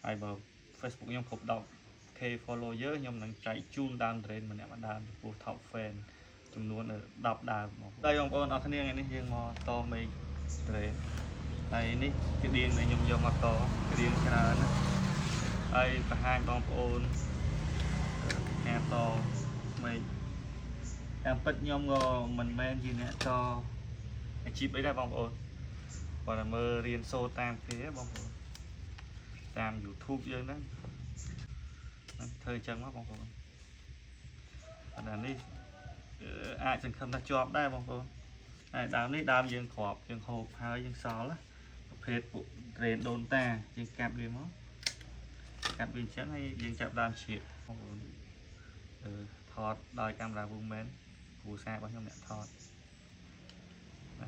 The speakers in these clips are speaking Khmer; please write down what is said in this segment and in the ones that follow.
ហើយបើ Facebook ខ្ញុំគ្រប់10 K follower ខ្ញុំនឹងចែកជូនដើម train ម្នាក់ដើមចំពោះ top fan ចំនួន10ដើមបងប្អូនបងប្អូនអរគ្នាថ្ងៃនេះយើងមកតមេឃ train ហើយនេះគឺដៀងដែលខ្ញុំយកមកតក្រៀងច្រើនណាហើយបង្ហាញបងប្អូនការតមេឃតាមពិតខ្ញុំក៏មិនមែនជាអ្នកតអាជីពអីដែរបងប្អូនគាត់តែមើលរៀនសូត្រតាមគេបងប្អូនតាម YouTube យើងហ្នឹងធ្វើអញ្ចឹងមកបងប្អូនប៉ុន្តែនេះអាចសង្ឃឹមថាជាប់ដែរបងប្អូនហើយដើមនេះដើមយើងគ្រាប់យើងហូបហើយយើងសល់ប្រភេទពួក train ដូនតាយើងកាប់វាមកកាប់វាអញ្ចឹងហើយយើងចាប់ដើមជ្រៀកបងប្អូនថតដោយកាមេរ៉ា Woman គ្រូសារបស់ខ្ញុំអ្នកថត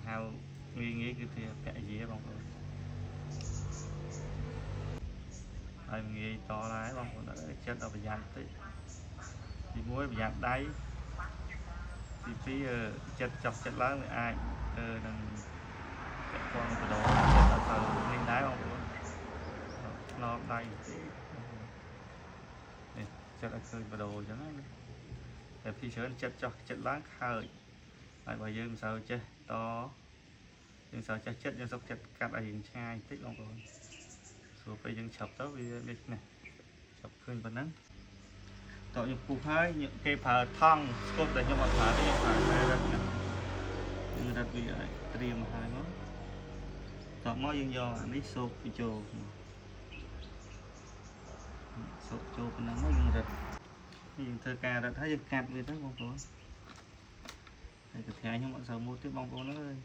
ហៅងាយគឺជាភរិយាបងប្អូនហើយងាយតដែរបងប្អូនចិត្តឲ្យប្រយ័ត្នតិចទី1ប្រយ័ត្នដៃទី2ចិត្តចុះចិត្តឡើងវាអាចនឹងពាក់ព័ន្ធបដោចិត្តឲ្យទៅនេះដែរបងប្អូនឆ្លងដៃតិចនេះចិត្តឲ្យឃើញបដោអញ្ចឹងណាតែពីច្រើនចិត្តចុះចិត្តឡើងខើចហើយបើយើងមិនសូវចេះតយើងសូវចេះចិត្តយើងសុខចិត្តកាត់ឲ្យយើងឆ្ងាយតិចបងប្អូនស្រួលពេលយើងឆាប់ទៅវានេះណាឆាប់ឃើញប៉ុណ្ណឹងតោះយើងពុះហើយគេប្រើថង់ស្គប់តែខ្ញុំអត់ប្រើទេខ្ញុំប្រើតែរឹតណាយើងរឹតវាឲ្យត្រៀមហើយមកតោះមកយើងយកអានេះសូកបញ្ចូលសូកចូលប៉ុណ្ណឹងមកយើងរឹតយើងធ្វើការរឹតហើយយើងកាត់វាទៅបងប្អូនហើយកន្ត្រៃខ្ញុំអត់សូវមុតទេបងប្អូនអើយ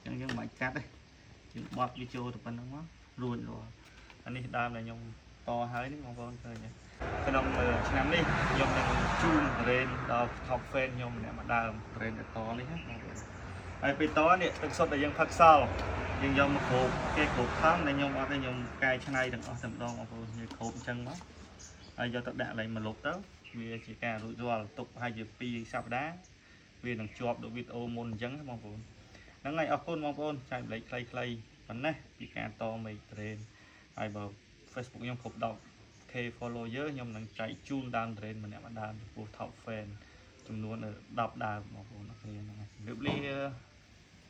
អញ្ចឹងយើងមិនបាច់កាត់ទេយើងបត់វាចូលទៅប៉ុណ្ណឹងមករួចរាល់អានេះដើមដែលខ្ញុំតហើយនេះបងប្អូនឃើញទេក្នុងឆ្នាំនេះខ្ញុំនឹងជូន train ដល់ top fan ខ្ញុំម្នាក់មកដើម train តនេះណាបងប្អូនហើយពេលតនេះទឹកសុទ្ធដែលយើងផឹកសល់យើងយកមកគ្របគេគ្របថង់ដែលខ្ញុំអត់ទេខ្ញុំកែច្នៃទាំងអស់តែម្ដងបងប្អូនយើងគ្របអញ្ចឹងមកហើយយកទៅដាក់លេងមកលុបទៅវាជាការរួចរាល់ទុកប្រហែលជា2សប្តាហ៍វានឹងជាប់ដូចវីដេអូមុនអញ្ចឹងបងប្អូនហ្នឹងហើយអរគុណបងប្អូនចែករំលែកខ្លីៗប៉ុណ្ណេះពីការតមេឃ train ហើយបើ Facebook ខ្ញុំគ្រប់10 K follower ខ្ញុំនឹងចែកជូនដើម train ម្នាក់ដើមចំពោះ top fan ចំនួន10ដើមបងប្អូនអរគ្នាហ្នឹងហើយជម្រាបលា